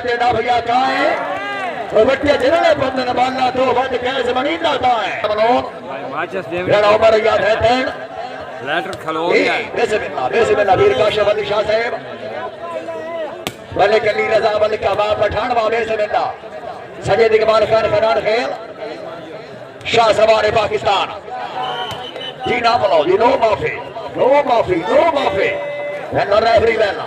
दे ना भैया काए और बच्चे जिन्होंने बंधन बांधना तो बंद कैसे बनी जाता है रेड ओवर याद है तेन लेटर खलो गया बिस्मिल्लाह वीर काशिफ अली शाह साहब मलिक अली रजा मलिक कबाब पठान वाले बिस्मिल्लाह सैयद इकबाल खान खनान खेल शाह सवार पाकिस्तान जी ना बोलो जी नो माफी नो माफी नो माफी नो रेफरी लेना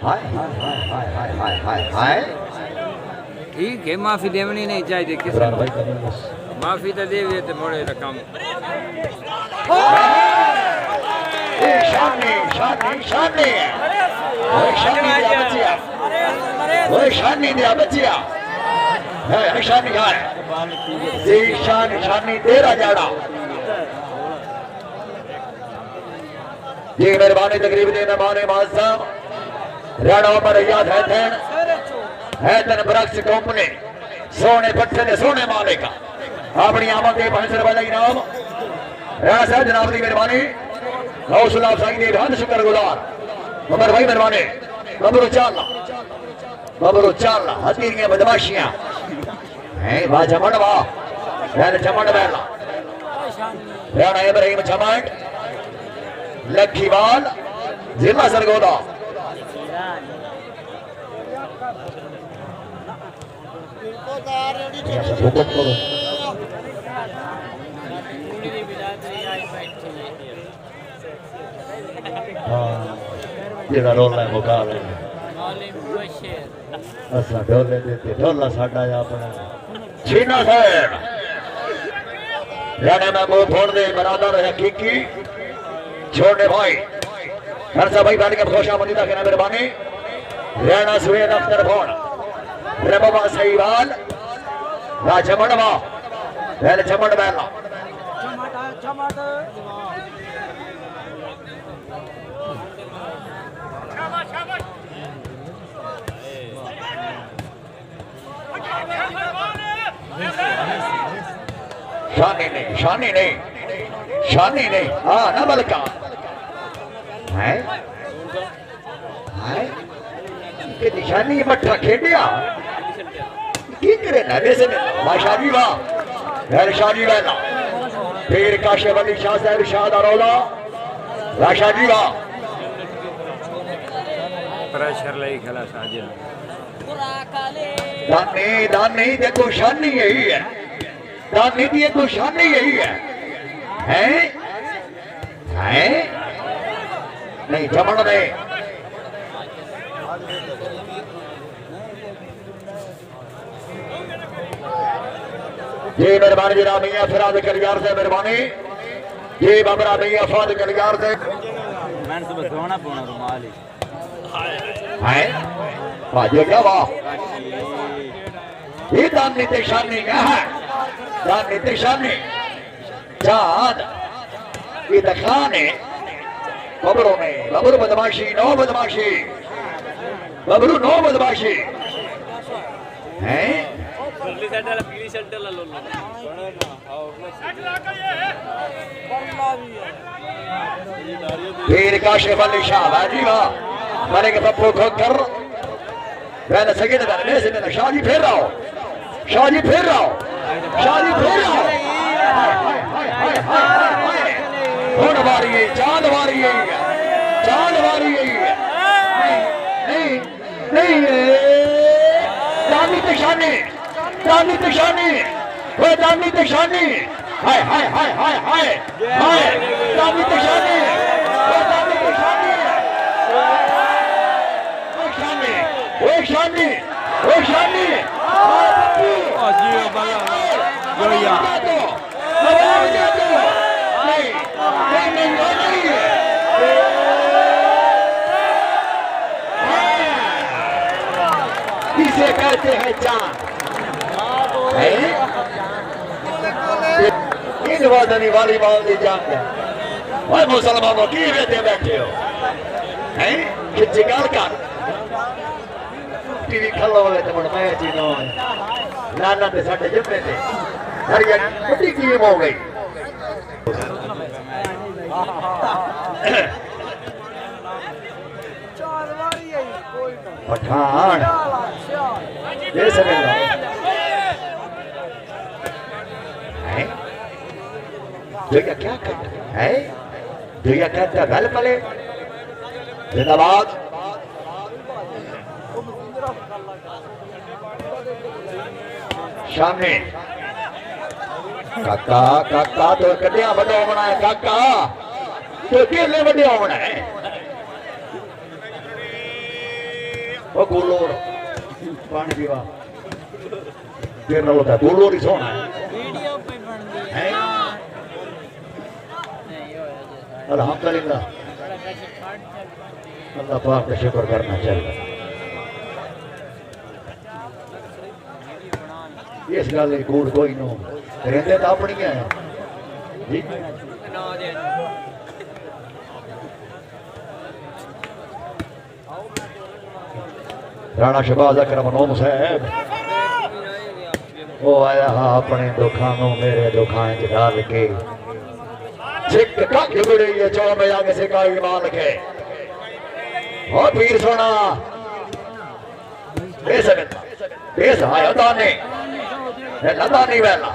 हाय हाय हाय हाय हाय हाय ठीक है माफी देवनी नहीं चाहिए किसी माफी तो देवी तो मोड़े रकम शानी शानी शानी ओए शानी दिया बच्चिया ओए शानी दिया बच्चिया है शानी है जी शानी शानी तेरा जाड़ा जी मेहरबानी तकरीब दे मेहमान माज़म रेडा पर याद है तेन बरक्स कंपनी सोने पट्टे दे सोने मालिक अपनी आमद के 500 रुपए का इनाम रेडा साहब जनाब की मेहरबानी हौसला अफजाई दे बहुत शुक्रगुजार मगर भाई मेहरबानी बबरू चालना हथीरियां बदमाशियां हैं वा जमण वा रेड जमण वेला रेडा इब्राहिम जमण लखीवाल जिला सरगोदा जेड़ा रोला है मुका ले असा ढोले देते ढोला साडा अपना छीना साहब जाने में वो फोड़ दे बरादर हकीकी छोड़ने भाई खरसा भाई बैठ के खोशा मनीदा के मेहरबानी रेना सुवेद अख्तर फोन रबवा सहीवाल राजमणवा रेल चमड़ बैला शानी नहीं हाँ ना बलका है कि निशानी मठा खेडिया की करे ना वैसे माशादी वाह यार शादी वाला फिर काशिफ अली शाह साहब शाह दरोला राशादी वाह प्रेशर ले खेला साजिद दान नहीं देखो शानी यही है दानी की तो शानी यही है नहीं जमण नहीं ये मेहरबानी जनाब मियां फराद कलियार से मेहरबानी ये बाबरा मियां फराद कलियार से मैंने सुबह धोना पौना रुमाल है बाजे क्या वाह ये दानी ते शानी क्या है दानी ते शानी चाँद ये दखाने बबरू में बबरू बदमाशी नो बदमाशी बबरू नो बदमाशी हैं फिर काशिफ अली शाह बाजी वाह मैंने के पप्पू खोकर मैंने सगे से मैंने शादी फिर रहा हूँ शादी फिर रहा हूँ शादी फिर रहा हूँ होने वाली है चांद वाली है चांद वाली है नहीं दानी तशानी वो दानी तशानी हाय हाय हाय हाय हाय हाय दानी तशानी वो दानी तशानी वो शानी अजीब बला गोया किसे कहते हैं चांद इन वादनी वाली बात नहीं जानते भाई मुसलमानों की बेटे बैठे हो हैं कि जिगर का टीवी खलो है तो मैं जी नो लाला ते साडे जम्मे थे हरिया बड़ी टीम हो गई पठान दे सकेगा जोया क्या करता है जोया कहता गल पले जिंदाबाद सामने काका काका तो कन्या बड़ा होना है काका तो केले बड़े होना है वो गुलोर पानी पीवा फिर ना होता गुलोर ही सोना है अल्हम्दुलिल्लाह अल्लाह पाक का शुक्र करना चाहिए इस गल कूड़ कोई नो रहते तो अपनी है जी राणा शहबाज अकरम नोम साहब वो आया अपने दुखानों मेरे दुखाएं डाल के सिख का गुड़े ये चौ में आगे से का ईमान के और पीर सोना बेस आया दाने लदा नहीं वेला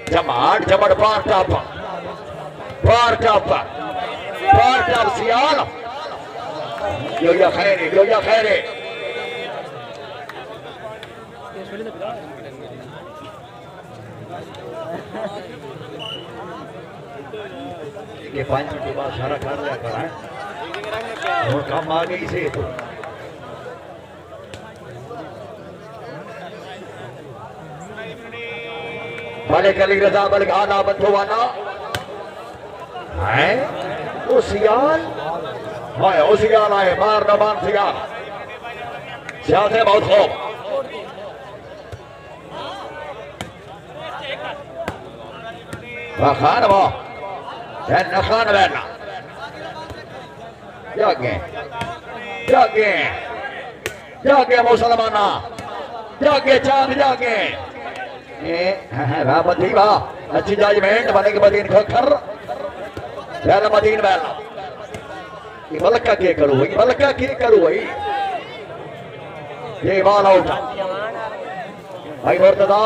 जमाट जमट पार टाप सियाल यो या खैरे के 5 मिनट के बाद सारा कर लिया कर है और काम आ गई से तो भले कली रजा बल गाना बंधुवाना है उसियाल हाय उसियाल आए मार न मान सियाल सियाल बहुत खूब खान वो खान बैठना जागे मुसलमाना जागे चांद जागे अच्छी जजमेंट बने के मदीन खर मदीन बैठना मलका के करो ये बाल आउट भाई मुर्तदा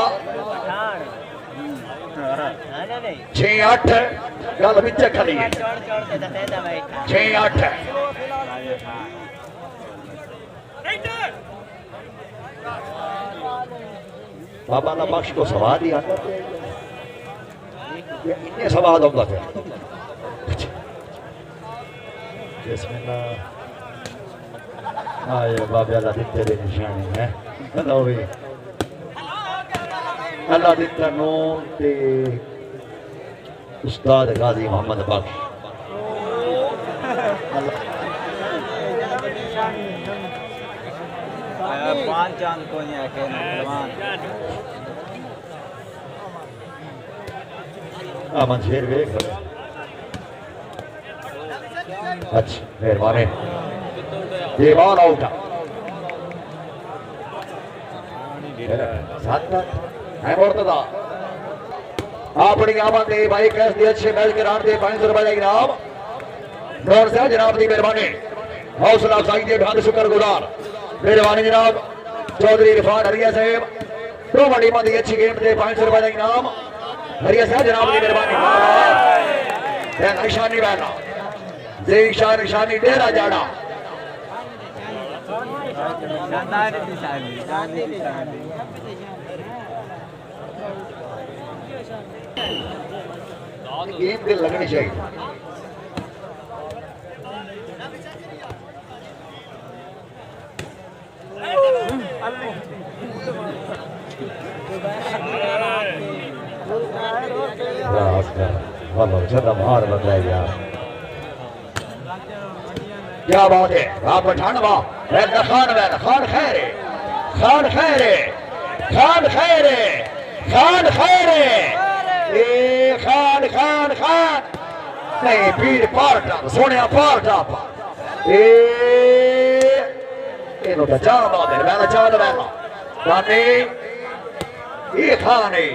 6-8 गल विच खड़ी है 6-8 बाबा ना बख्श को सवाद ही आता इन्ने सवाद होगा फिर आए बाबा अल्लाह दिते दे निशानी है लो भी अल्लाह दिता नून ते उस्ताद गाजी मोहम्मद बख्श पांच चांद को नहीं आके अमन शेर वेख अच्छा मेहरबानी ये बॉल आउट है मुर्तदा अपनी आमद दे भाई कैस दे अच्छे मैच करार दे 500 रुपए का इनाम नौर से जनाब की मेहरबानी हौसला अफजाई दे बहुत शुक्रगुजार मेहरबानी जनाब चौधरी इरफान हरिया साहब दो बड़ी मदी अच्छी गेम दे 500 रुपए का इनाम हरिया साहब जनाब की मेहरबानी निशानी बहना जी निशानी डेरा जाना गेम दिल लगनी चाहिए मार बताया क्या बात है आप पठान खान खैरे खान खैरे खान खैरे खान खैरे ए खान खान खान नहीं पीर पार्टा सोने पार्टा ए नो ता चांद आ मेरा चांद रहना ये खाने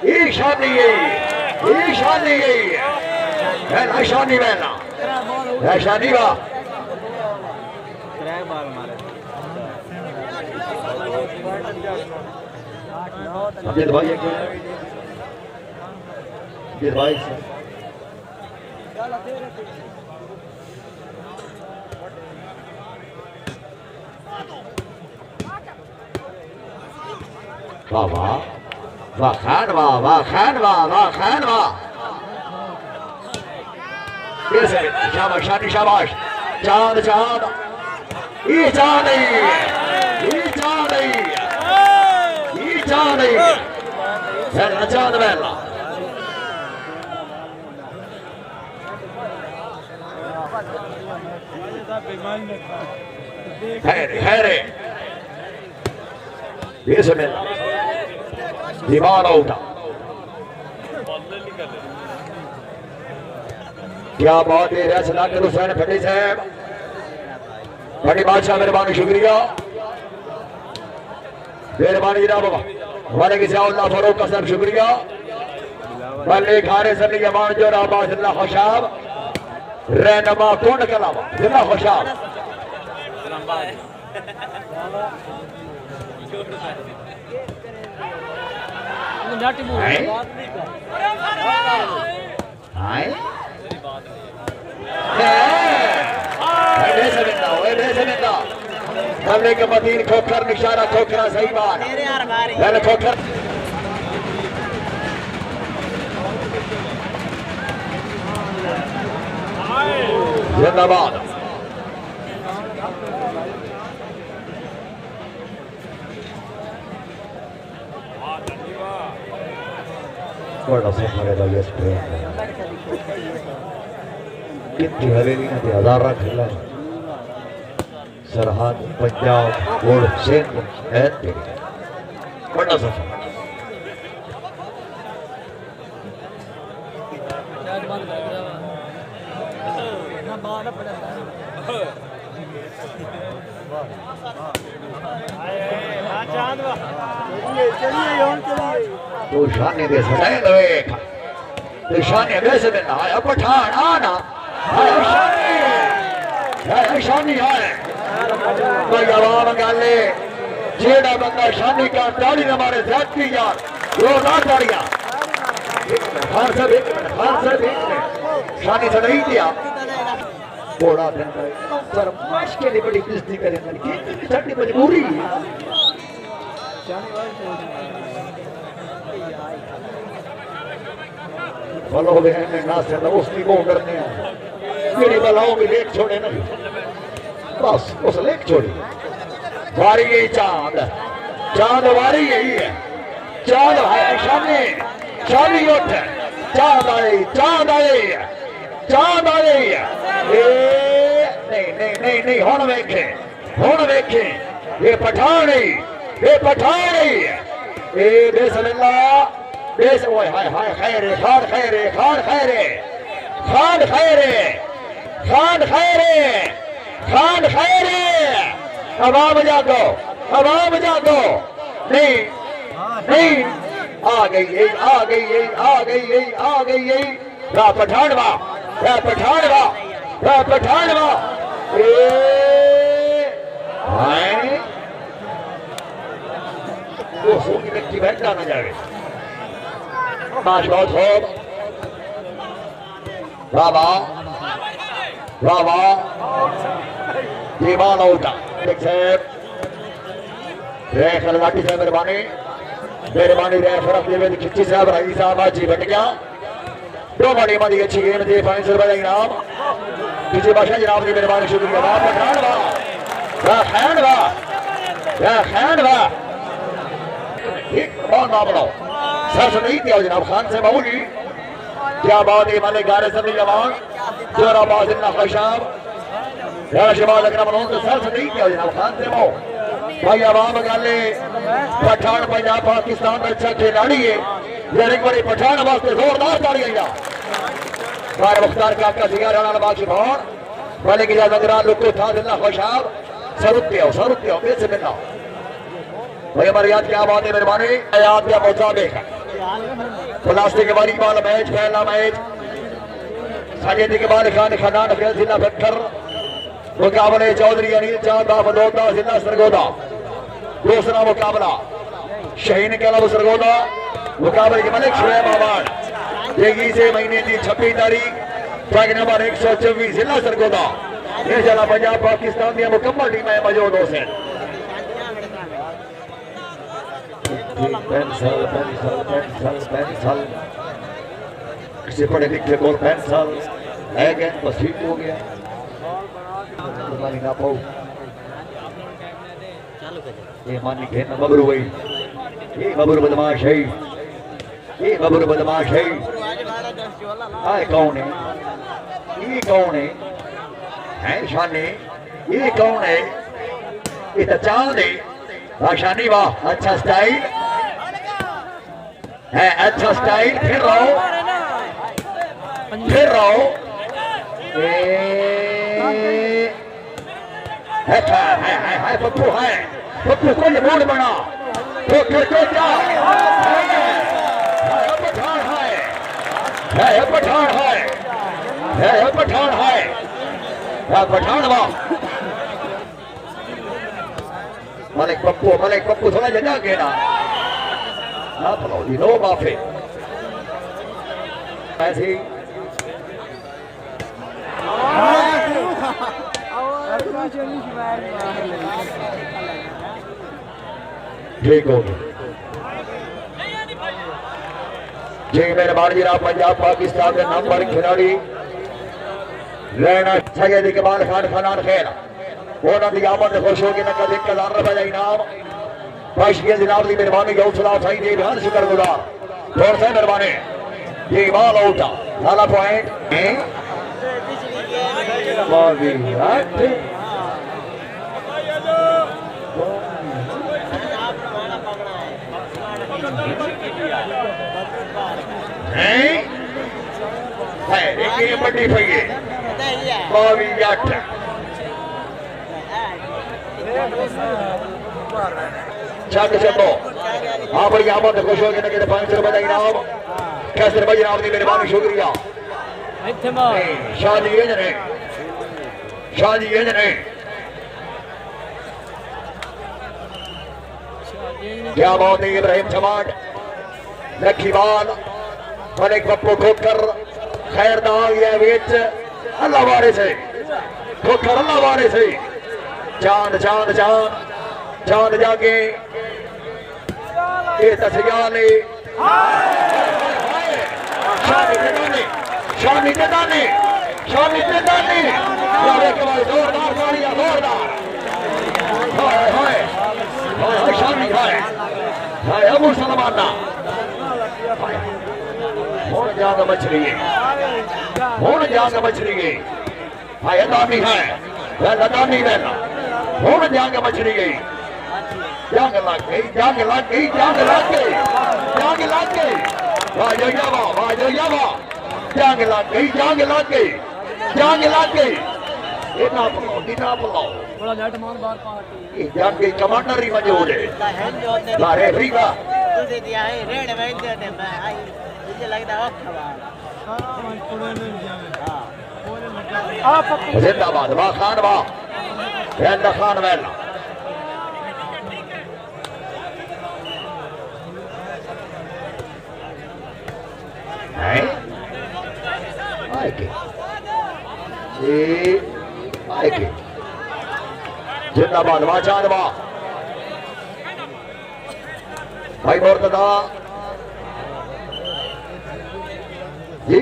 ये शानी है शानी बहना है शानी वाह अमित भाई है क्या अमित भाई वाह वाह वाह खान वाह वाह खान वाह वाह खान वाह शाबाश शानी शाबाश चांद चांद ये चांद ये चांद ये चांद है चांद बेला हैरे ये समय दीवाना उठा क्या बात है रचना कर हुसैन फटी साहब बड़ी बादशाह मेहरबानी शुक्रिया मेहरबानी जनाब हमारे किसी अल्लाह फरूक का सब शुक्रिया बल्ले खारे सभी जमान जो राबा जिला खुशाब रहनमा कौन कलावा जिला खुशाब हमने के मदीन खोखर निशाना खोखरा सही बात खोखर जिंदाबाद बड़ा सफर है भाई इस कितनी हवेली ने हजार रख खेला सरहद पंजाब और सिंध बड़ा सफर तो शाने दे सदाए देख तो शाने वैसे में आया पठान आना शानी है कोई जवाब गाले जेड़ा बंदा शानी का ताली न मारे जाती यार वो ना तालियां खान साहब शानी से नहीं दिया थोड़ा दिन पर माश के लिए बड़ी किस्ती करें कि साडी मजबूरी फलो बहन ना से उसकी को करने मेरी बलाओं में लेख छोड़े नहीं बस उस लेख छोड़ी वारी यही चांद वारी यही है चांद है शानी शानी उठ चांद आई चांद आई नहीं हुण वेखे ये पठान ए बिस्मिल्लाह बेस ओए हाय हाय खैरे खान खैरे अवाम जागो नहीं आ गई पठानवा वो सोनी व्यक्ति बैठा ना जाए बहुत वाह दीवाना उठा लाठी साहब मेहरबानी रख खिच्ची साहब राजी साहब जी बट गया दो बड़ी बड़ी अच्छी गेम थे 500 रुपए का इनाम किसी बादशाह जनाब की मेहरबानी शुक्रिया ना बनाओ सर से नहीं दिया जनाब खान से बाबूजी क्या बात है मालिक गारे सभी जवान जोरा बाजिल्ला खुशाब शबाज अकरम तो सर से नहीं दिया जनाब खान से बाबू भाई आवाम गाले पठान पंजाब पाकिस्तान में अच्छा खिलाड़ी है यानी बड़ी पठान वास्ते जोरदार तालियां बार मुख्तार काका सिंह राणा बाकी भवन मालिक इजाजत अगरा लोको था जिला खुशाब सरुत्यो बेस बिना भाई हमारे याद क्या बात है मेहरबानी याद क्या मुताबिक प्लास्टिक वाली बाल मैच पहला मैच साजिद इकबाल खान खनान खेल जिला पत्थर मुकाबले चौधरी अनिल चांद बदौदा जिला सरगोदा। दूसरा मुकाबला शहीन कलब सरगोदा मुकाबले के मलिक शुएब आबाद ये से महीने की 26 तारीख ट्रैक नंबर 124 जिला सरगोदा ये जिला पंजाब पाकिस्तान की मुकम्मल टीम है मौजूद हो से किसी पढ़े लिखे को 65 साल है क्या बस ठीक हो गया ना पाओ ये मानी के बबरू भाई ये बबरू बदमाश है ये बबरू बदमाश है आए कौन है ये कौन है शानी ये कौन है ये तो चांद है शानी वाह अच्छा स्टाइल है अच्छा स्टाइल फिर रहो है पप्पू है पप्पू को ये मोड़ बना तो क्या पठान है पठान है पठान वाह मलिक पप्पू थोड़ा जगह के ना नो माफी ऐसी ठीक हो जी मेहरबानी जनाब पंजाब पाकिस्तान के नंबर खिलाड़ी लेना सैयद इकबाल खान खनान खेल उन्होंने आमद खुश हो गए नकद 1000 रुपए का इनाम बाशिया जनाब की मेहरबानी गौसला साई दे ध्यान शुक्रगुजार थोड़ा सा मेहरबानी ये बॉल आउट वाला पॉइंट बड़ी पई छक छो हाँ बड़ी आमद खुश हो गए 500 रुपए का इनाम कैसे भाई जनाब की मेहरबानी शुक्रिया शादी क्या बात है इब्राहिम चमाट लखीवाल मलिक पप्पू खोकर खैरदार ये विच अल्लाह वारे से खोकर अल्लाह वारे से चांद चांद चांद चांद जाके ये तस्याले शामी जदाने जोरदार गाड़ियां जोरदार शामी खाए अबू सलमाना हूं जाग बच रही है हाय अदानी है अदानी रहना हूं जाग बच रही है जाग लग गई वाह जाग लग गई इतना बुलाओ थोड़ा लेट मान बार पार्टी जंग के कमांडर ही मौजूद है लारे फ्रीका तुझे दिया है रेड वेट दे मैं आई मुझे लगता है खबर हां थोड़े में जावे हां जिंदाबाद वाह खान वाह रहंदा खान वेला है आएगी जिंदाबाद वाचान वाह भाई मुर्तदा जी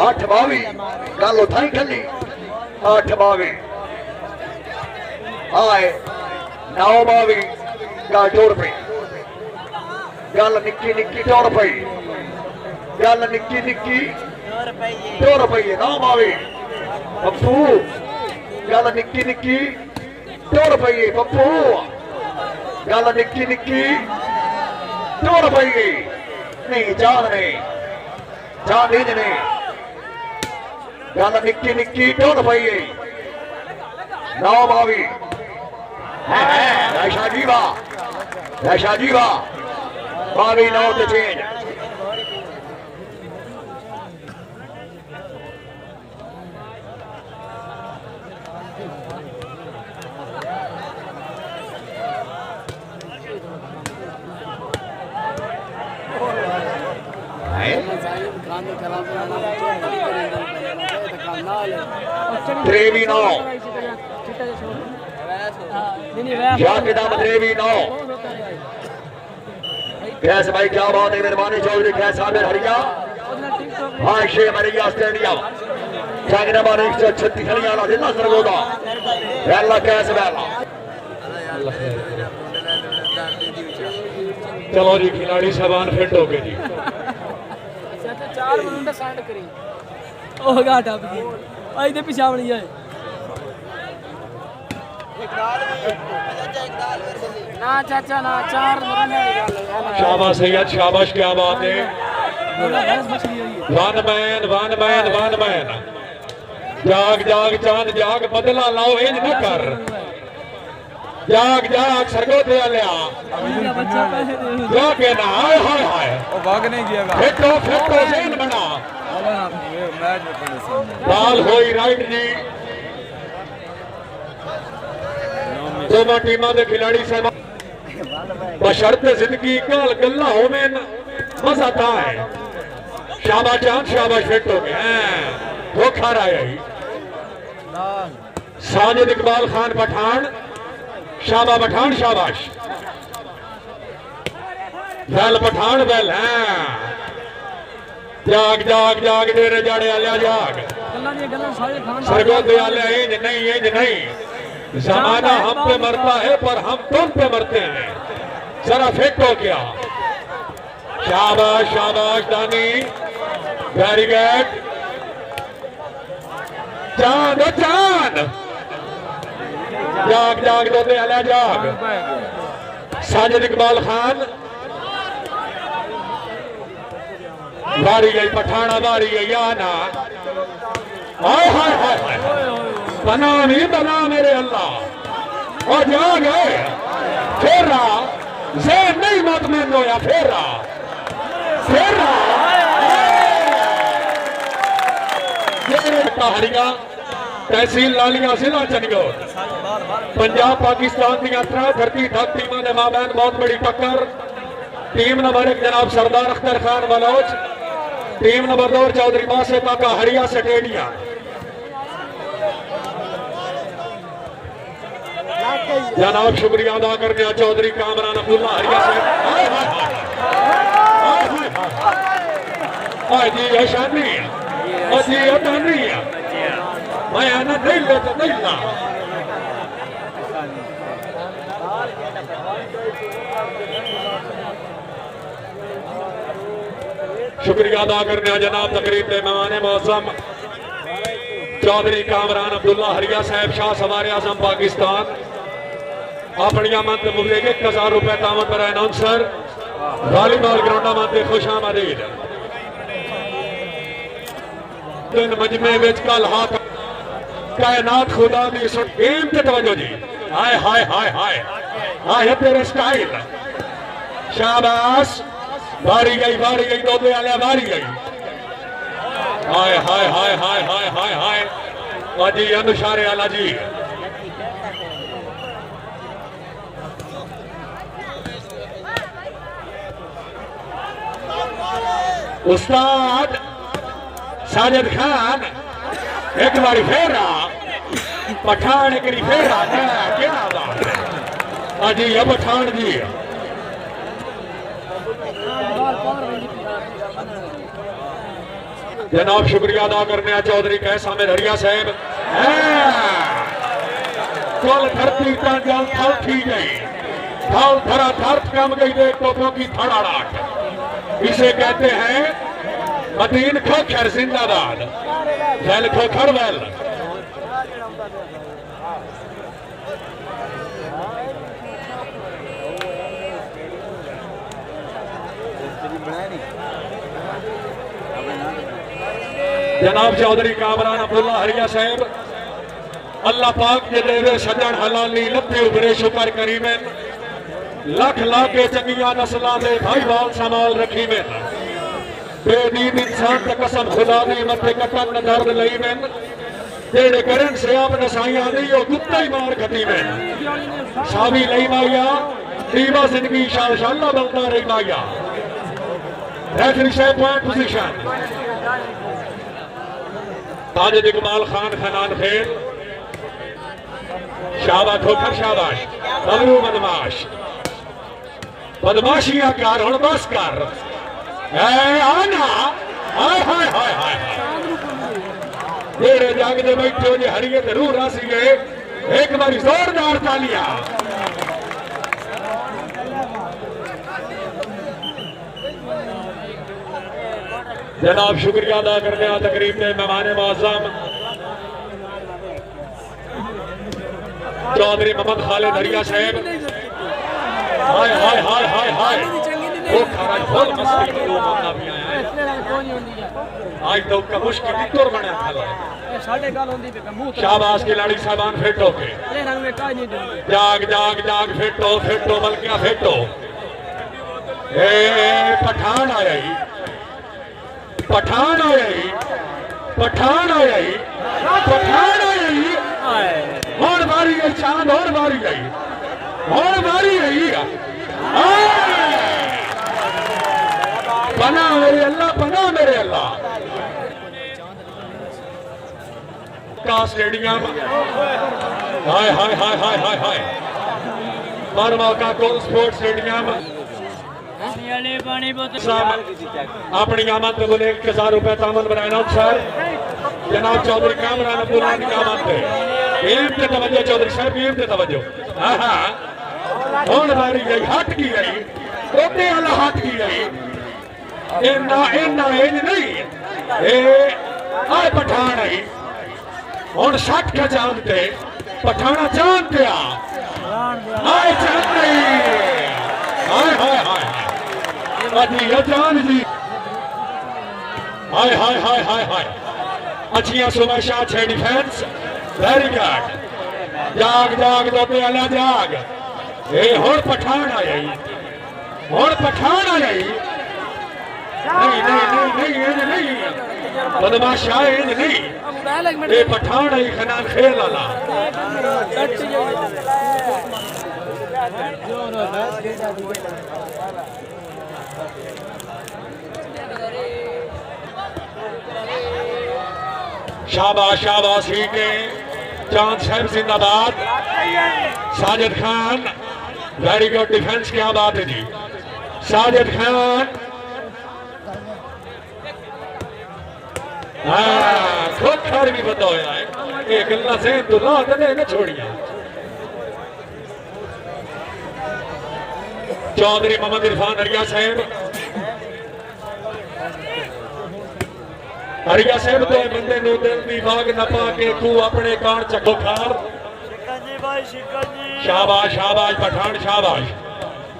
8 22 गल उठाई खली 8 22 आए 9 22 गल टुर पई गल निक्की टुर पई गल निक्की टुर पई 9 22 पप्पू गल निक्की टुर पई पप्पू गल निक्की टुर पई नहीं जान ने गल निक्की टुर पई 9 22 Raisha Jiva. Bobby knows the change. Trevino. Yakidam Trevino. कैसे भाई क्या बात है मेहरबानी चौधरी कैसा आमिर हरिया हाँ शेख हरिया स्टेडियम जागने वाले 136 हरियाणा जिला सरगोदा वेला कैसे वेला चलो जी खिलाड़ी साहबान फिट हो गए जी 4 मिनट साइड करी ओ घाटा भी आई दे पिछावणी है ना चाचा ना 4 मिनट शाबाश सैयद शाबाश क्या बात है वन मैन जाग चांद जाग बदला लाओ इंज न कर जाग सरगोदे लिया जाके ना हाय वो भाग नहीं गया फिटो जेन बना मैच में पड़े बाल होई राइट जी दोनों टीमों के खिलाड़ी साहब बशर्ते जिंदगी काल गल्ला हो में मजा था है शाबाश चांद शाबाश फिट हो गए धोखा रहा है साजिद इकबाल खान पठान शाबा पठान शाबाश बैल पठान बैल जाग डेरे जाड़े आलिया जाग सरगोदे आलिया इंज नहीं जमाना हम पे मरता है पर हम तुम पे मरते हैं जरा फिट हो गया शाबाश दानी वेरी गुड चांद जाग दो दे आलिया जाग साजिद इकबाल खान बारी गई पठाना बारी गई आना हाय बना मेरे अल्लाह और जा गए फेरा ज़हन नहीं मत में रोया फेरा हरिया तहसील लालिया जिला चंडीगढ़ पंजाब पाकिस्तान दियां त्रै धरती ठग टीमां दे माबैन बहुत बड़ी टक्कर टीम नंबर 1 जनाब सरदार अख्तर खान बलोच टीम नंबर 2 चौधरी बासे पाका हरिया स्टेडिया जनाब शुक्रिया अदा करने चौधरी कामरान अब्दुल्ला हरिया से जी ऐशानी जी अदानी मैं आना नहीं लेता नहीं ला शुक्रिया अदा करने जनाब तकरीब के मेहमान मौसम चौधरी कामरान अब्दुल्ला हरिया साहब शाह सवार आजम पाकिस्तान अपनी मंत मुगले 1000 रुपए दामद पर अनाउंसर वॉलीबॉल ग्राउंडा मंत खुश आमदीद दिन मजमे विच कल हाथ कायनात खुदा दी सुन गेम ते तवज्जो जी हाय तेरे स्टाइल शाबाश बारी गई दो दे आले बारी गई हाय जी अनुशारे आला जी उस्ताद साजिद खान एक बारी फेरा पठान एक फेरा क्या बात है जी अब पठान जी जनाब शुक्रिया अदा करने चौधरी कैसा में हरिया साहब कल धरती का जल थल थी गई थल धरा धर्त कम गई देख तो की थड़ाड़ाट इसे कहते हैं मदीन खोखर जिंदाबाद वैल खोखर वैल जनाब चौधरी कामरान अब्दुल्ला हरिया साहब अल्लाह पाक जे देवे सजन हलाली लथे उभरे शुक्र करी में लख लाके चंगिया नस्लां दे भाईवाल संभाल रखी में बेदीन इंसान ते कसम खुदा दी मथे कटन न दर्द लई में जेड़े करन से आप नसाइयां नहीं ओ कुत्ता ही मार खती में सावी लई माया दीवा जिंदगी इंशाअल्लाह बनता रही माया रेफरी से पॉइंट पोजीशन ताजिद इकबाल खान खनान खेल शाबाश ठोकर शाबाश बलू बदमाश बदमाशियां कर हुण बस कर आना हाय हाय हाय हाय जेड़े जागदे बैठे हो जे हरिये ते रूह रासी गए एक बारी जोरदार तालियां जनाब शुक्रिया अदा करने तकरीब में मेहमान मुअज़्ज़म चौधरी मोहम्मद खालिद हरिया साहब हाय हाय हाय हाय हाय वो खरा फुल मस्ती में लोग आना भी आया है आज तो का मुश्किल तौर बना खला शाबाश खिलाड़ी साहबान फिट होके जाग जाग जाग फिट हो बल्कि फिट हो ए पठान आया ही पठान आया ही पठान आया ही पठान आया ही और बारी गई चांद और बारी गई और बारी गई बना मेरे अल्लाह का स्टेडियम हाय हाय हाय हाय हाय हाय मारमा का कोल स्पोर्ट स्टेडियम अपनी आमद में बोले 1000 रुपए तामन बनाना सर जनाब चौधरी कामरान अब्दुल्ला की आमद है एम पे तवज्जो चौधरी साहब एम पे तवज्जो हां कौन बारी गई हट की गई रोते वाला हट की गई इन्ना इन्ना इन नहीं ए आए पठान आई और 60 का जानते पठाना जानते आए चांद नहीं हाय हाय हाय अजी जान जी हाय हाय हाय हाय हाय अच्छियां सुमाशा छे डिफेंस वेरी गुड जाग जाग दोते आला जाग ए हुण पठान आया हुण पठान आया नहीं नहीं नहीं नहीं नहीं बदमाशा नहीं ए पठान आई खनान खेल वाला शाबाश शाबाश ही के चांद साहब जिंदाबाद Sajid Khan very good defence क्या बात है जी साजिद खान खुद खर भी बता हुआ है एक अल्लाह से तो ला दे न छोड़िया चौधरी मोहम्मद इरफान हरिया साहब हरिया साहब तो बंदे नो दिल दी बाग न पा के तू अपने कान चको खार शाबाश शाबाश पठान शाबाश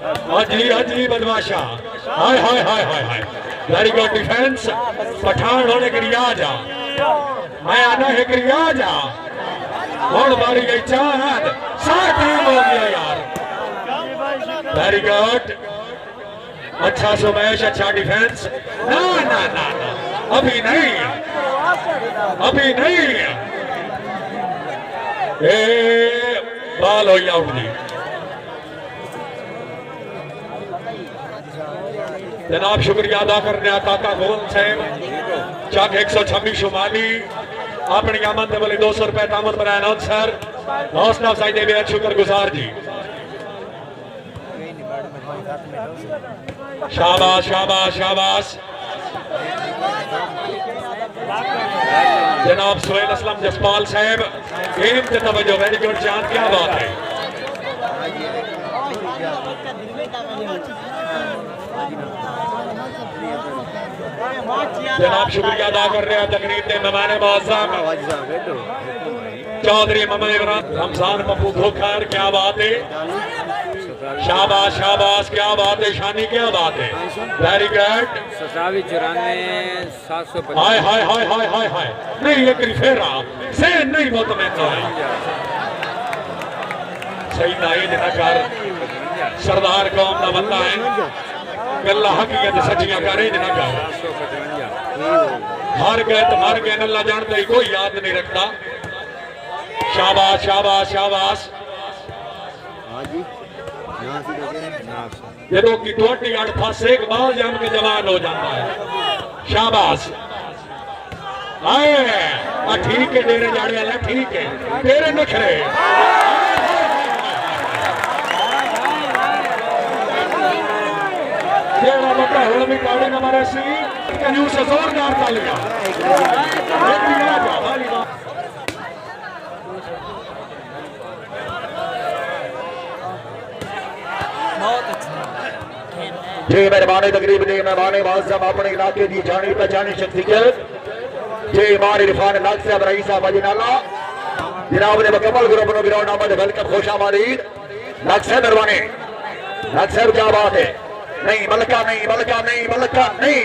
हाजी बदमाशा हाय हाय हाय हाय हाय वेरी गुड डिफेंस पठान होने के रियाज आ मैं आना है कि रियाज आ और बारी गई चांद 7 टाइम हो गया यार वेरी गुड अच्छा सुमेश अच्छा डिफेंस ना ना ना ना अभी नहीं ए बाल हो आउट जी जनाब शुक्रिया अदा करने काका गोल साहब चक 126 शुमाली अपनी आमद ने बोले 200 रुपए तामन बनाया सर हौसला अफजाई दे बेहद शुक्रगुजार जी शाबाश शाबाश शाबाश जनाब सोहेल असलम जसपाल साहब गेम से तवज्जो वेरी गुड चांद क्या बात है जनाब शुक्रिया अदा कर रहे हैं तकरीब में मेहमान मुअज़्ज़म चौधरी मोहम्मद इमरान रमजान मकबूल खोखर क्या बात है शाबाश शाबाश, क्या बात है शानी, क्या बात है, वेरी गुड। 97 हाय हाय हाय हाय हाय हाय, नहीं एक फेरा से नहीं मुतमईन है, सही नहीं जना कर, सरदार कौम का बंदा है, गल्ला हकीकत सच्चियां करे जना कर, हार गए तो मर गए, अल्लाह जानता ही कोई याद नहीं रखता। शाबाश शाबाश शाबाश, जो कि 28 पास एक बाल जम के जवान हो जाता है। शाबाश, ठीक है डेरे जाने वाला, ठीक है तेरे नखरे, तेरा बता हुआ भी काड़े न मारे सी कन्यू से जोरदार तालियां। जी मेहरबानी तकरीब जी मेहरबानी वाज़म अपने इलाके की जानी पहचानी शख्सियत जी हमारे इरफान नाग साहब रईस साहब अजनाला जनाब ने मुकम्मल ग्रुप नो ग्राउंड आमद वेलकम खुश आमदीद। नाग साहब मेहरबानी, नाग साहब क्या बात है, नहीं मलका नहीं मलका नहीं मलका नहीं,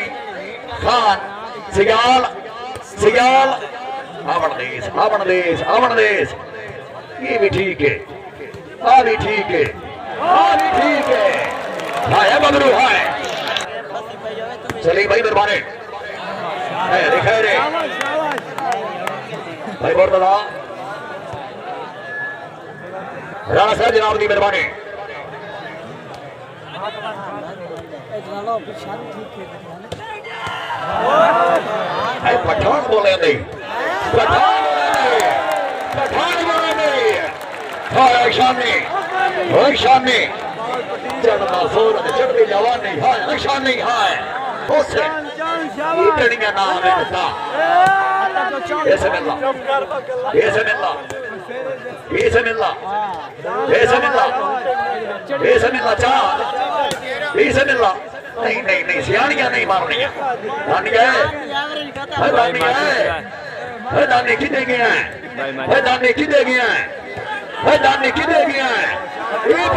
खान सियाल सियाल आवण देश ये भी ठीक है, आ भी ठीक है, आ भी ठीक है, हाय बदरू हाय, चलिए भाई मेहरबानी दिखा रे भाई बोरतला राणा साहब जनाब की मेहरबानी। पठान बोले नहीं, पठान बोले नहीं, हाय शानी चढ़ना सूरज चढ़ती जवानी, हाय शानी हाय उसे इतनियां नाम है बता ऐसे मिलना ऐसे मिलना ऐसे मिलना ऐसे मिलना ऐसे मिलना चाँद ऐसे मिलना, नहीं नहीं नहीं सियानियां नहीं मारनियां, दानियां है दानी किधे गया है, दानी किधे गया है, दानी किधे गया है, ये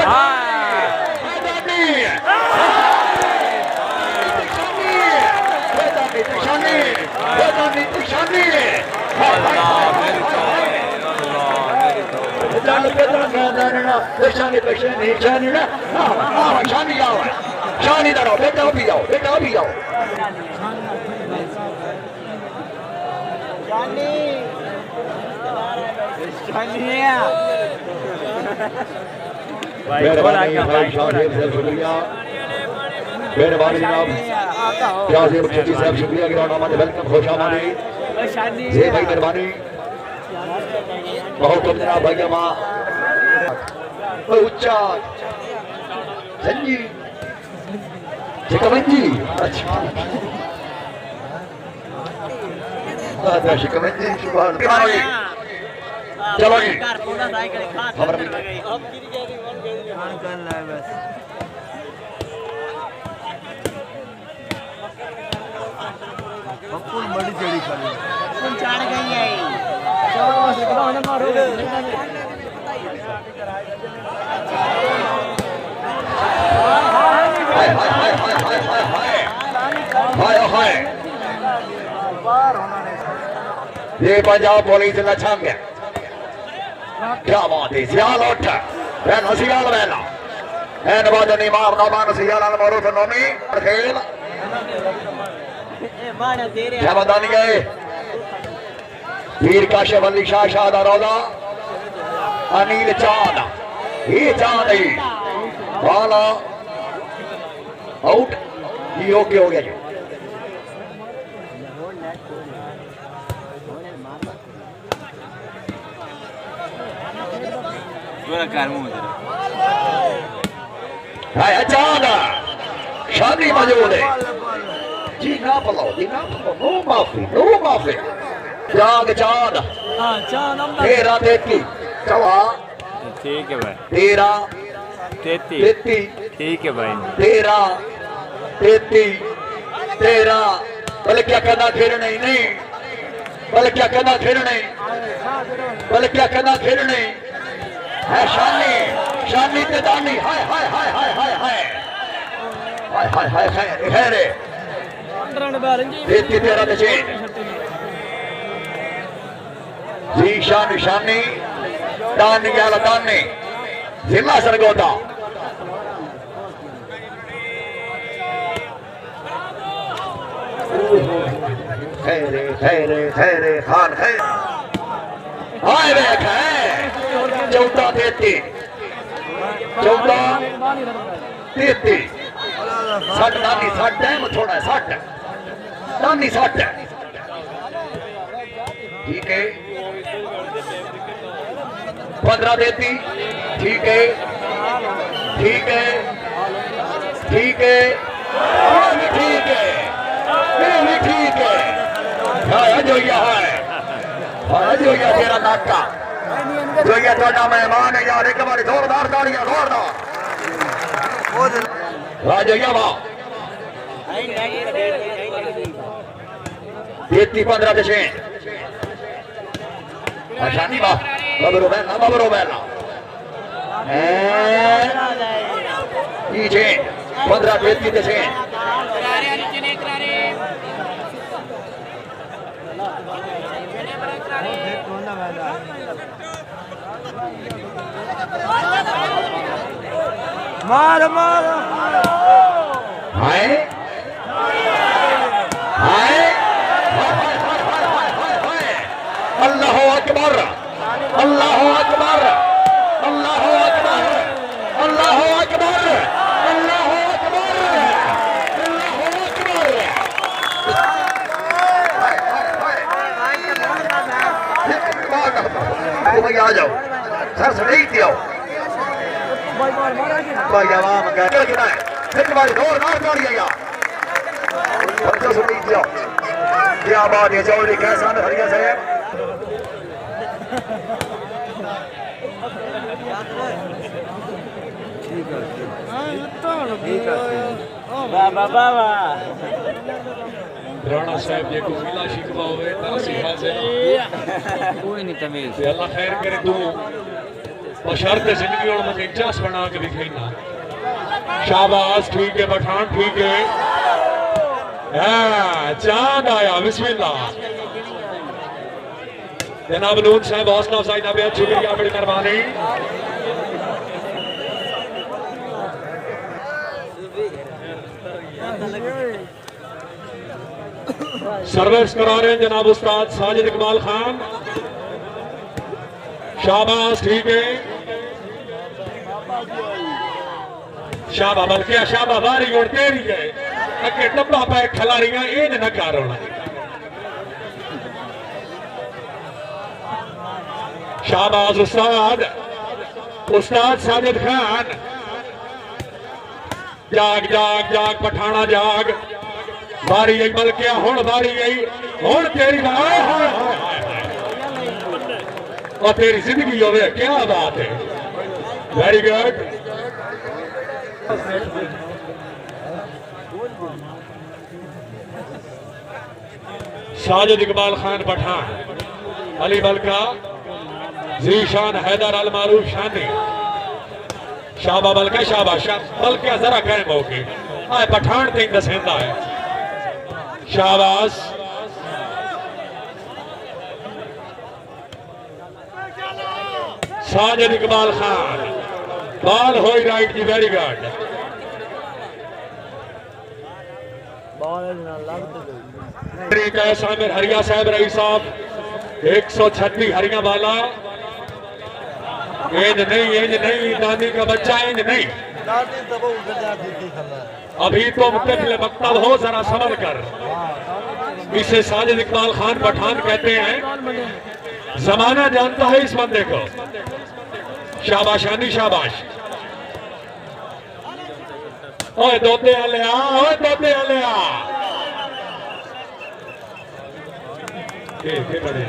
शानी दारो बेटा भी आओ, बेटा भी आओ मेहरबानी जनाब क्यासिम चिश्ती साहब शुक्रिया ग्राउंड आमद वेलकम खुश आमदीद जी भाई मेहरबानी बहुत जनाब भाई मां उच्चा संजी शिकमंजी अच्छा शिकमंजी सुभान चलो जी खबर बड़ी चढ़ी खड़ी चढ़ गई है मारो ये पंजाब पुलिस ने छंग है, क्या बात है, सियाल उठ रहना सियाल रहना है नवाजनी मार नवान सियाल मारो तो नोमी खेल क्या बतानी गए वीर काशिफ अली शाह शाह रोजा अनिल चांद ये चांद ही वाला आउट ये ओके हो गया जी। चांद शादी मौजूद है जी, ना पलाओ जी, ना पलाओ, नो माफी जाग चांद 13-33 चला ठीक है भाई, 13-33 ठीक है भाई, 13-33 बल्कि क्या करना खेलने नहीं, बल्कि क्या करना खेलने, बल्कि क्या करना खेलने है शानी शानी ते दानी हाय हाय हाय हाय हाय हाय हाय हाय हाय हाय खैरे देती तेरा दशे जीशा निशानी दानी याला दानी जिला सरगोदा खैरे खैरे खैरे खान खैर हाय देख है 14-33 14-33 60 दानी 60 टाइम थोड़ा 60 दानी 60 ठीक है 15-33 ठीक है ठीक है ठीक है ठीक है ठीक है हाँ जो यहाँ है हाँ जो यहाँ तेरा नाका जो ये थोड़ा मेहमान है यार एक बार जोरदार तालियां जोरदार राजो ये वाह 15 दशे शानी वाह बबरो बेला पीछे 15-33 दशे मार मार हाय हाय अल्लाह अकबर अल्लाह अकबर अल्लाह अकबर अल्लाह अकबर अल्लाह अकबर अल्लाह आ जाओ सर से नहीं दियो भाई आवाम का क्या है एक बार जोरदार तालियां बच्चों से नहीं दियो क्या बात है चौधरी कैसा है हरिया साहब बाबा बाबा राणा साहब जे को मिला शिकवा होवे तासी हाजिर कोई नहीं तमीज ते अल्लाह खैर करे तू बशर्त जिंदगी और मुझे इजाज बना के दिखाईना शाबाश ठीक है पठान ठीक है हाँ चांद आया बिस्मिल्लाह जनाब नून साहब हौसला अफजाई का बेहद शुक्रिया बड़ी मेहरबानी सर्विस करा रहे हैं जनाब उस्ताद साजिद इकबाल खान शाबाश ठीक है शाबा बल्कि शाबा बारी और तेरी है अके डब्बा पे खिलाड़ियां ये न कर होना शाबाश उस्ताद उस्ताद साजिद खान जाग जाग जाग पठाना जाग बारी आई बल्कि हुण बारी आई हुण तेरी और तेरी जिंदगी होवे क्या बात है वेरी गुड साजिद इकबाल खान पठान अली बलका जीशान हैदर अल मारूफ शानी शाबा बलका शाबाश बल्कि जरा कायम होके आए पठान तीन दसेंदा है शाबाश साजिद इकबाल खान बॉल होई राइट जी वेरी गुड सामिर हरिया साहब रही साहब 136 हरिया वाला इंज नहीं दानी का बच्चा इंज नहीं अभी तो मुख्तलिफ मकतब हो जरा समझ कर इसे साजिद इकबाल खान पठान कहते हैं जमाना जानता है इस बंदे को शाबाशानी शाबाश ओए दोते आलिया ओए दोते आलिया बड़े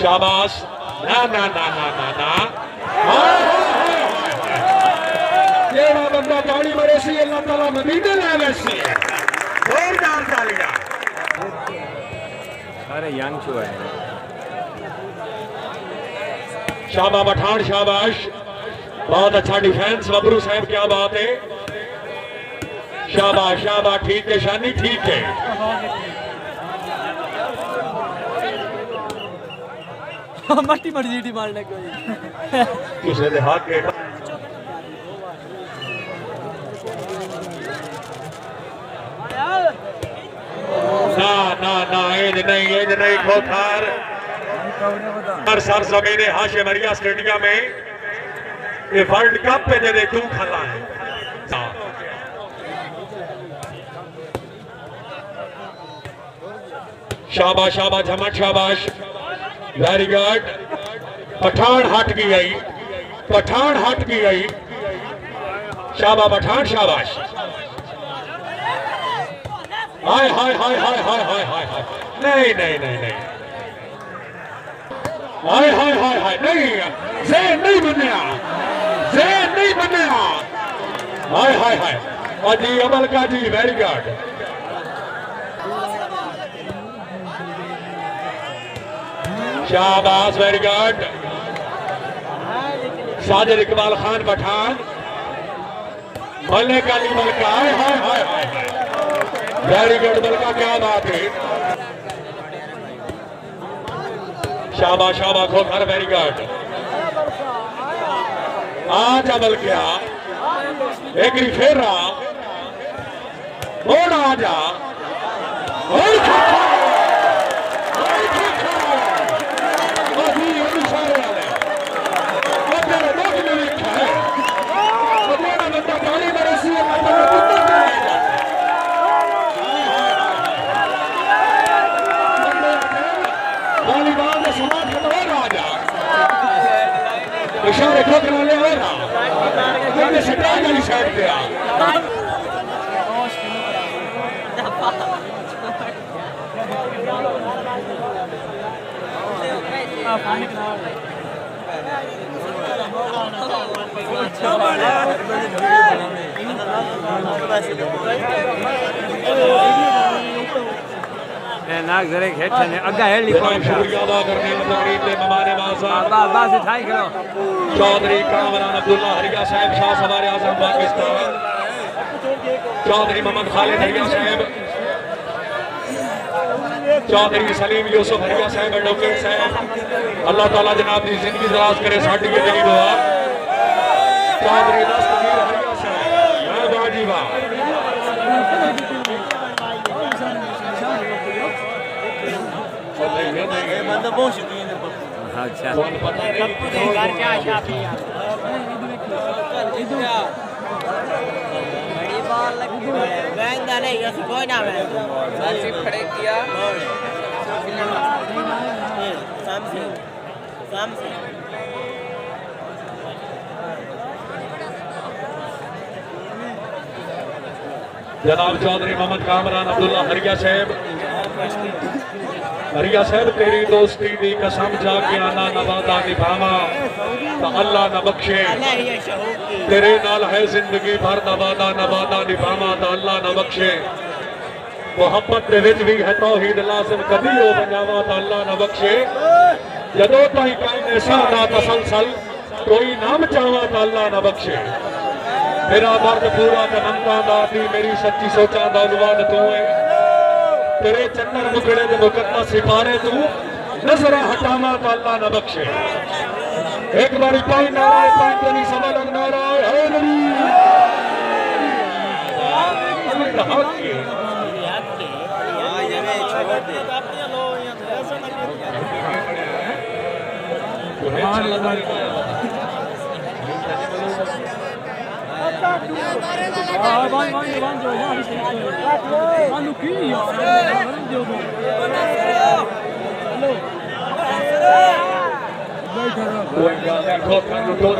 शाबाश ना ना ना ना ना ना जेड़ा बंदा गाड़ी मरे सी अल्लाह ताला मदीने ले वैसी जोरदार तालियां अरे यंग छुआ है शाबा पठान शाबाश, बहुत अच्छा डिफेंस बबरू साहब, क्या बात है, शाबाश शाबाश, ठीक है शानी, ठीक है। मट्टी मर्जी मारने कोई दूसरे दे हाथ के ना ना ना, एज नहीं खोखार हर सर जमीने हाशिम अरिया स्टेडियम में ये वर्ल्ड कप पे जदे तू खला है। शाबाश शाबाश झमट शाबाश, वेरी गुड। पठान हट की गई, पठान हट की गई, शाबाश पठान शाबाश। हाय हाय हाय हाय हाय हाय हाय हाय, नहीं नहीं नहीं नहीं, हाय हाय हाय हाय, नहीं ज़हन नहीं बनया, ज़हन नहीं बनया, हाय हाय हाय, अजी अमल का जी, वेरी गुड। शाबाश, वेरी गुड। साजिद इकबाल खान पठान, मलिक अली मलका, हाय हाय हाय हाय, वेरी गुड मलका, क्या बात है, शाबाश शाबाश खोखर, वेरी गुड। आज अमल क्या एक फेरा और आजा और इशारे ठोकरा ले हो रहा मैंने सटाई वाली साइड पे आ नाक जरे हेठे ने अग्गा हेली कोन शुक्रिया अदा करने तकरीब में मेहमान माज़ा बस ठाई करो चौधरी कामरान अब्दुल्ला हरिया साहब, शाह सवारे आज़म पाकिस्तान, चौधरी मोहम्मद खालिद हरिया साहब, चौधरी सलीम यूसुफ हरिया साहब, एडवोकेट साहब, अल्लाह ताला जनाब की जिंदगी दराज करे, साडी ये दिली दुआ। चौधरी दस्तगीर हरिया साहब, वाह जी वाह, अच्छा नहीं कोई ना खड़े किया जनाब चौधरी मोहम्मद कामरान अब्दुल्ला हरिया साहब, हरिया साहब तेरी दोस्ती दी कसम जाके आना नवादा निभावा तो अल्लाह न बख्शे, तेरे नाल है जिंदगी भर नवादा नवादा निभावा तो अल्लाह न बख्शे, मोहब्बत दे विच भी है तौहीद लाज़िम कभी हो बनावा तो अल्लाह न बख्शे, जदों ताईं कायने सादा तसलसल कोई नाम चावा तो अल्लाह न बख्शे, मेरा दर्द पूरा ते मंगा दाती मेरी सच्ची सोचा दा उनवान तू है, तेरे चन्नर मुकड़े दे मुकद्दस सितारे तू नजरा हटावा तो अल्लाह न बख्शे। एक बारी पाई नारा पाई तो नहीं समझ नारा है नबी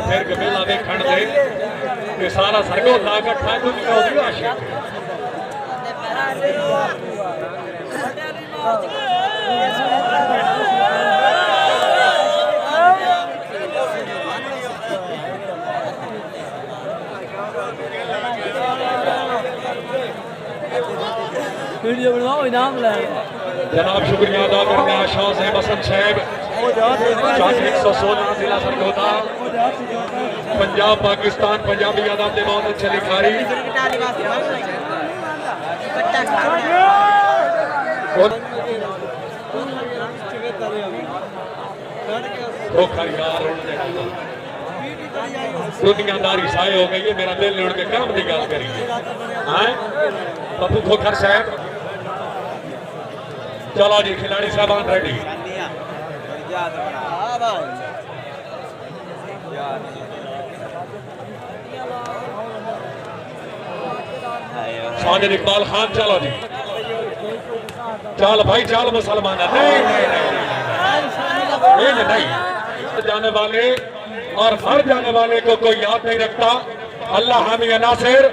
फिर गमेला देखण दे कि सारा सरगो ला इकट्ठा दुनिया होगी आशिक वीडियो बनवाओ इनाम ले जनाब शुक्रिया अदा करने शाह साहब हसन साहब चौधरी 116 जिला सरगोदा पंजाब पाकिस्तान पंजाबी आदाब दे बहुत अच्छे लिखारी दुनियादारी साए हो गई है मेरा दिल ने उड़ के काम की गल करी है पप्पू खोखर साहब चलो जी खिलाड़ी साहबान रेडी साजिद इकबाल खान चलो जी चल भाई चल मुसलमान नहीं नहीं नहीं जाने वाले और हर जाने वाले को कोई याद नहीं रखता अल्लाह हामी नासिर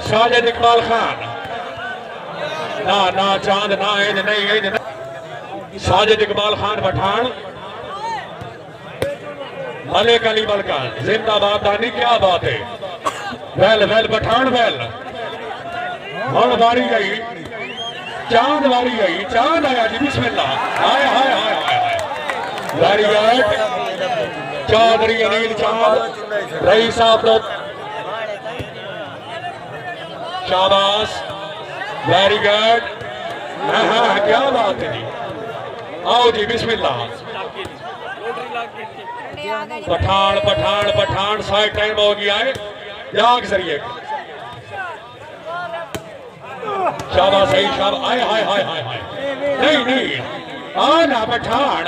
साजिद इकबाल खान ना ना चांद ना एज नहीं साजिद इकबाल खान पठान मलिक अली बलकान जिंदाबाद दानी क्या बात है वेल वेल पठान वेल हुण बारी गई चांद वारी गई चांद आया जी बिस्मिल्लाह हाय हाय हाय हाय वेरी गुड चौधरी अनिल चांद रईस साहब तो शाबाश वेरी गुड हाँ क्या बात है जी आओ जी बिस्मिल्लाह पठान पठान पठान साइड टाइम हो गया है जाग जरिए शाबाश सही शाबाश आए हाय हाय हाय हाय नहीं नहीं आना पठान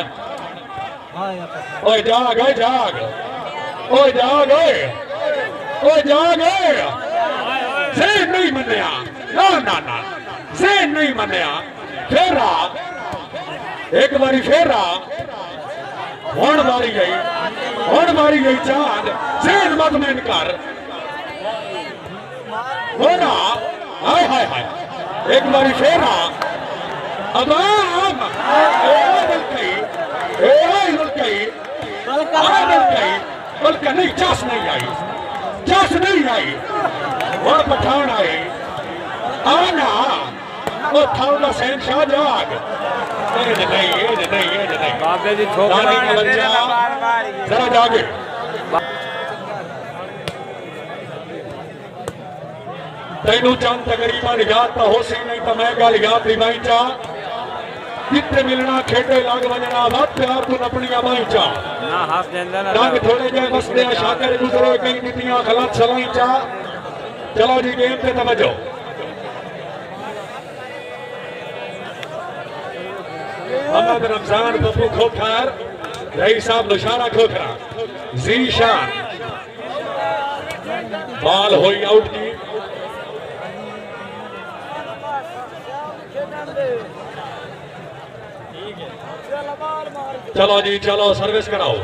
ओए जाग ओए जाग ओए जाग ओए जाग से नहीं मन्या ना ना ना से नहीं मन्या फेरा एक बारी फेरा हुण मारी गई चांद सेन मत में कर होना हाय हाय हाय एक बारी फेरा अबाम बल्कि नहीं चास नहीं आई और पठान आए आना वो थाउला सैन शाह जाग नहीं बाबे दी ठोक रानी का बच्चा जरा जागे तेनू चंद तकरीबन याद तो हो सी नहीं तो मैं गल याद रिवाई चा जिथे मिलना खेडे लग वजना वत प्यार तू अपनी माई चा ना हाफ दे अंदर रंग थोड़े जे बसदे शाकर गुजरे कई नीतियां गलत सलाई चा चलो जी गेम पे तवज्जो मोहम्मद रमजान पप्पू खोखर रईस साहब नौशारा खोखरा जीशान बॉल हुई आउट की चलो जी चलो सर्विस कराओ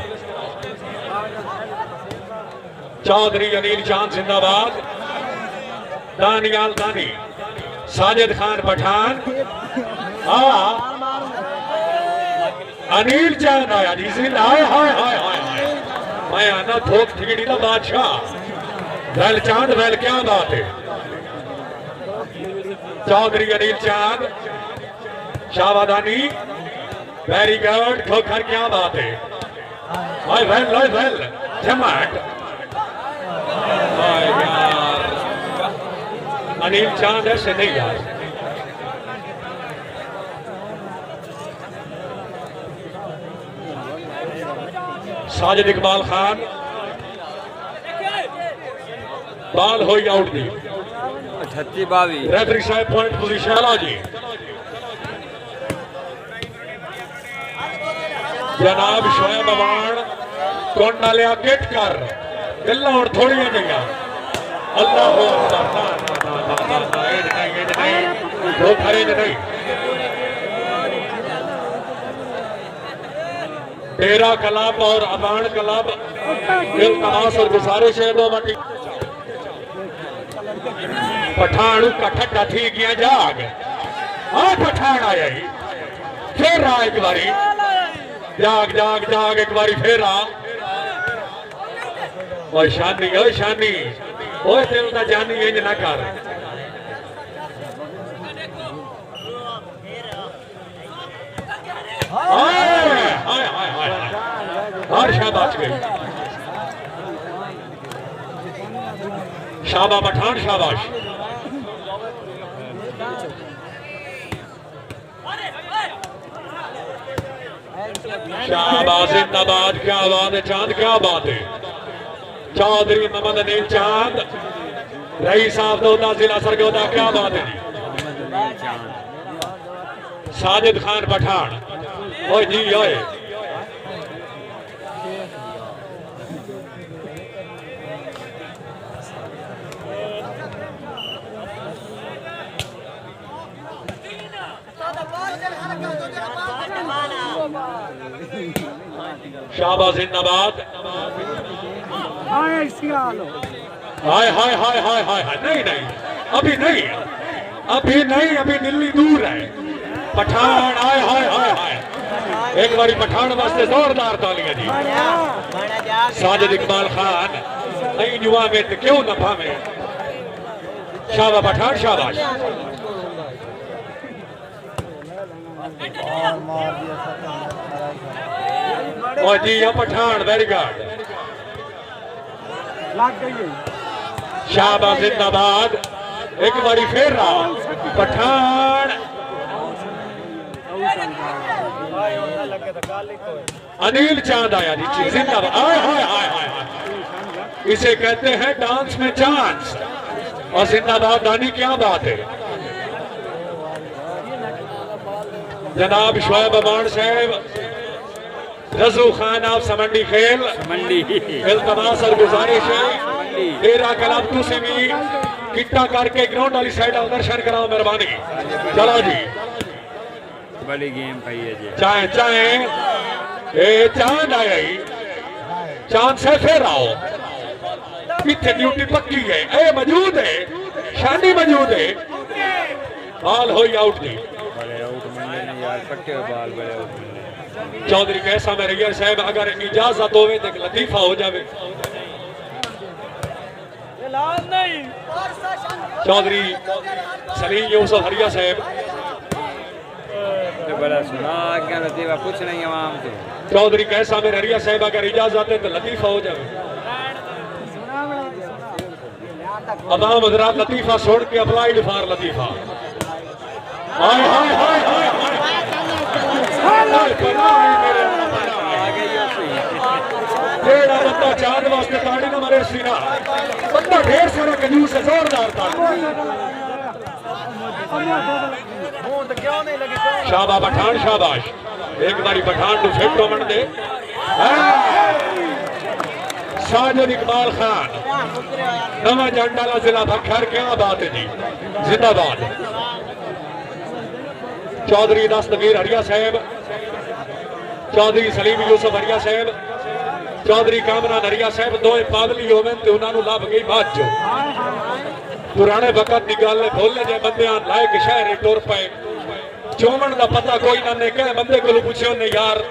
चौधरी अनिल चांद जिंदाबाद दानियाल दानी साजिद खान पठान अनिल चांद आया जी जिंदा हाय हाय हाय हाय मैं आना थोक ठिगड़ी का बादशाह वेल चांद वेल क्या बात है चौधरी अनिल चांद शाहबादानी वेरी गुड खोखर क्या बात है हाय वेल जमाट यार अनिल चांद ऐसे नहीं यार साजिद इकबाल खान बॉल हुई आउट दी 38-22 रेफरी साहब पॉइंट पोजीशन लो जी जनाब शोएब अवान कौन डालिया किट कर गल्ला और थोड़ियां नहीं अल्लाह वो खरीद नहीं तेरा क्लब और अबान क्लब इल्तमास और गुजारिश है दो मटी पठान का ठट्टा थी गया जाग पठान आया ही फिर आ एक बारी जाग जाग जाग एक बारी फिर आ शानी ओए तेल का जानी इंज ना कर हाय हाय हाय हर शाबाश गई शाबा पठान शाबाश शाबाश जिंदाबाद क्या बात है चांद क्या बात है चौधरी मोहम्मद अनिल चांद रईस साहब दौदा जिला सरगोदा क्या बात है साजिद खान पठान ओए जी ओए शाबाश जिंदाबाद हाय हाय हाय हाय हाय हाय नहीं नहीं अभी नहीं अभी नहीं अभी दिल्ली दूर है पठान हाय हाय हाय हाय एक बारी पठान वास्ते जोरदार तालियां जी साजिद इकबाल खान नहीं युवा में तो क्यों न भावे शाबाश पठान शाबाश और जी ये पठान वेरी गुड शाबाश जिंदाबाद एक बारी फिर रहा पठान अनिल चांद आया जी जिंदाबाद हाय हाय हाय हाय इसे कहते हैं डांस में चांस और जिंदाबाद दानी क्या बात है जनाब शोएब अमान साहब रजू खान आप समंडी खेल इल्तमास और गुजारिश है डेरा क्लब तुसी भी किट्टा करके ग्राउंड वाली साइड दर्शन कराओ मेहरबानी चलो जी बड़ी गेम पाई है जी चाहे चाहे ए चांद आया ही चांद से फिर आओ इतने ड्यूटी पक्की है ए मौजूद है शादी मौजूद है बाल हो आउट दी बड़े आउट मंडे ने यार पक्के बाल बड़े आउट मंडे चौधरी कैसा में रैयर साहब अगर इजाजत होवे तो लतीफा हो जावे चौधरी सलीम यूसुफ हरिया साहब तो बड़ा सुना क्या लतीफा कुछ नहीं आवाम से चौधरी कैसा में हरिया साहब अगर इजाजत है तो लतीफा हो जावे अवाम हजरात लतीफा छोड़ के अप्लाइड फॉर लतीफा हाय हाय हाय हाय जेड़ा बंदा चांद वास्ते ताड़ी ना मारे सीना बंदा ढेर सारा कंजूस है जोरदार ताड़ी शाबाश पठान शाबाश एक बारी पठान को फिट होने दे साजिद इकबाल खान नवा जंडाला जिला भखर क्या बात है जी जिंदाबाद चौधरी दस्तगीर हरिया साहब चौधरी सलीम यूसुफ हरिया साहब चौधरी कामरान हरिया साहब दोए पागली होवे ते उन्होंने लभ गई बात जो पुराने वक्त की गल भोले जे बंदे लायक शहर टुर पे चोमन का पता कोई ना ने कहे बंदे को पूछे ने यार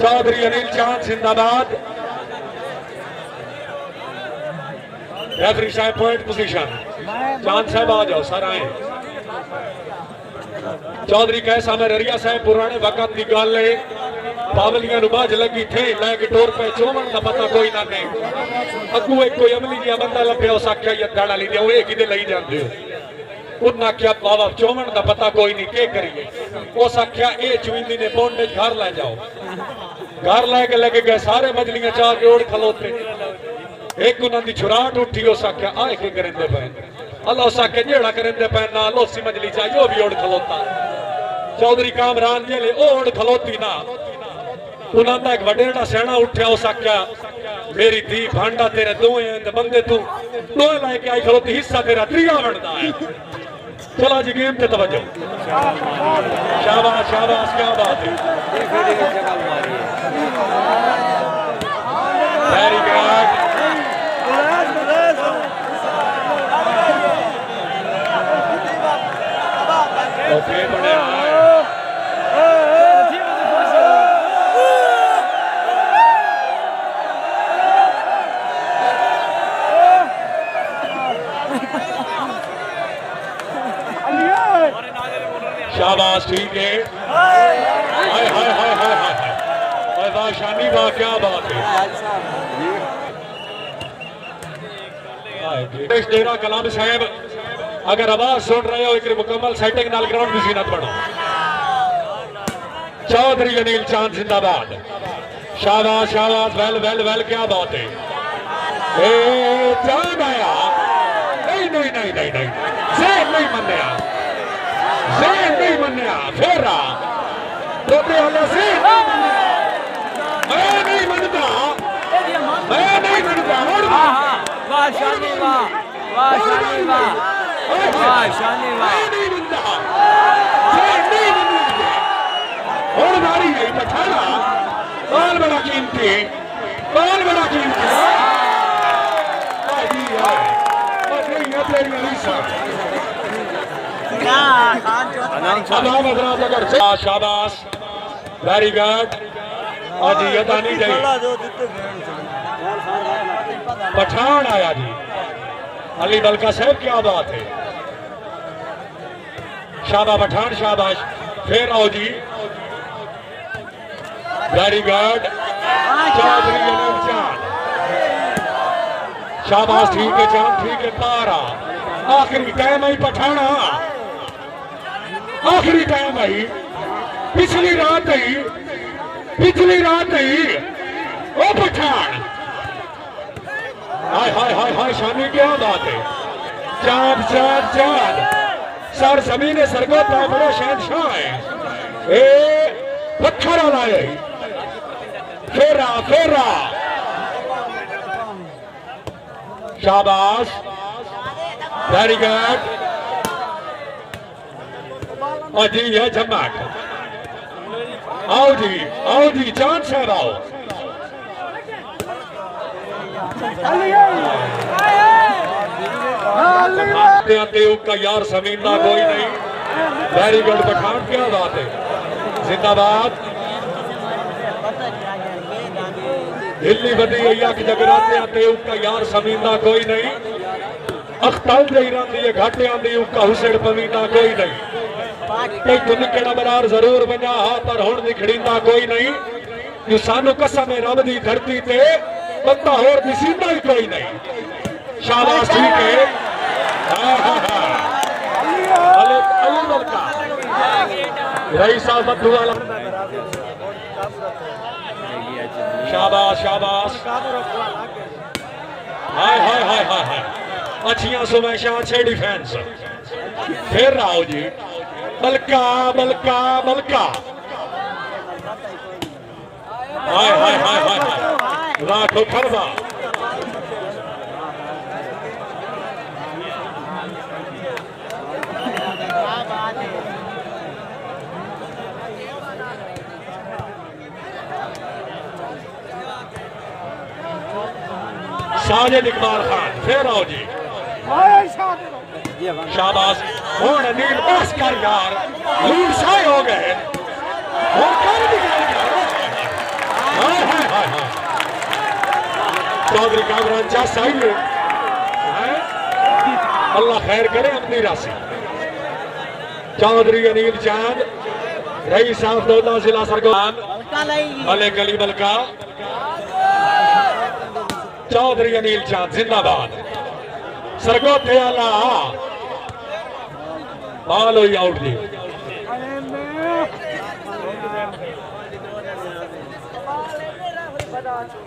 चौधरी अनिल चांद जिंदाबाद रेफरी साहब पॉइंट पोजीशन चांद साहब आ जाओ सर आए चौधरी कैसा में ररिया साहब पुराने वक्त की गल है पावलियां बाज लगी थे लैके टोर पे चोमन का पता कोई ना नहीं अगू एक कोई अमली जिहा बंदा लभ्या उस आख्या या दाड़ा ली दे ओए किदे लई जांदे हो उन्हें आख्या बाबा चोमन का पता कोई नहीं के करिए उस आख्या ए चुविंदी ने पोंडे घर ले जाओ घर लैके लेके गए सारे मजलियां चाह के ओढ़ खलोते एक उन्होंने छुराट उठी उस आख्या आए के करेंदे पे अल्लाह उस आख्या जेड़ा करेंदे पे ना लोसी मजली चाहिए वो भी ओढ़ खलोता चौधरी कामरान जेले ओढ़ खलोती ना उन्होंने एक वडेरा सेना उठा उस आख्या मेरी धी भांडा तेरे दोए बंदे तू दोए लैके आई खलोती हिस्सा तेरा त्रिया बनता है चलो जी गेम पे तवज्जो शाबाश शाबाश क्या बात है वेरी गुड ओके बड़े शाबाश वाह शानी वाह, क्या बात है। डेरा कलाम साहब अगर आवाज सुन रहे हो, एक मुकम्मल सेटिंग नाल ग्राउंड की जीनत बनो। चौधरी अनिल चांद जिंदाबाद। शाबाश शाबाश, वेल वेल वेल, क्या बात है। ए चांद आया, नहीं नहीं नहीं नहीं नहीं, ज़हन नहीं मन्या, ज़हन नहीं मन्या, फेरा तोते वाला से मैं नहीं मनता, मैं नहीं मनता। वाह शानी वाह, वाह शानी वाह, वाह शानी वाह। मैं नहीं मनता, ज़हन नहीं मनता। और बारी है पठाना, बाल बड़ा कीमती, बाल बड़ा कीमती। शाबाश, वेरी गुड। आज ये नहीं जाए, पठान आया जी, अली बलका साहब, क्या बात है। शाबाश पठान, शाबाश। फिर आओ जी, वेरी गुड। चौधरी अनिल चांद, शाबाश, ठीक है चांद, ठीक है। तारा आखिरी टाइम आई पठाना, आखिरी टाइम आई, पिछली रात आई, पिछली रात आई। ओ पठान, हाय हाय हाय हाय, शानी क्या बात है। चांद चांद चांद, सर जमीन सरगोता बड़ो शहनशाह है। ए पत्थर लाए, फेरा फेरा, शाबाश, वेरी गुड। और जी है जमाट, आओ जी चांद साहब आओ। का यार समींदा कोई नहीं, वेरी गुड पठान, क्या बात है, जिंदाबाद। दिल्ली बदी अया की जगराते आते का यार समींदा कोई नहीं। अख्तल जही रही है घाटे आंदी उका हुसैन पवींदा कोई नहीं। कई तुम केड़ा बरार जरूर बना, पर हुण दिखड़ींदा कोई नहीं। जो सानू कसम है रब दी धरती ते, बंदा होर दिसींदा ही कोई नहीं। शाबाश, ठीक है। अली बलका रही साहब मधु वाला, शाबाश शाबाश। हाय हाय हाय हाय हाय, अच्छियां सुमैशा, अच्छे डिफेंस। फिर आओ जी, बलका बलका बलका, हाय हाय हाय हाय हाय, लाखों खरबा। साजिद इकबाल खान, फिर आओ जी, शाबाश। हुण नील बस कर यार, लीड शाय हो गए। चौधरी कामरान चा सही है, अल्लाह खैर करे अपनी राशि। चौधरी अनिल चांद, रईस साहब दौला जिला सरगोदान, अले कली बलका। चौधरी अनिल चांद जिंदाबाद। सरगोधे आला बाल हुई आउट दी।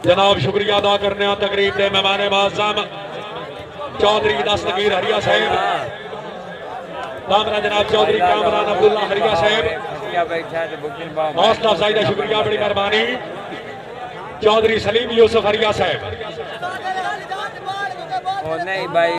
जनाब शुक्रिया अदा करने तकरीब के मेहमान मुअज़्ज़म चौधरी दस्तगीर हरिया साहब, दामरा जनाब चौधरी कामरान अब्दुल्ला हरिया साहब, हौसला अफजाई का शुक्रिया, बड़ी मेहरबानी। चौधरी सलीम यूसुफ हरिया साहब, नहीं भाई।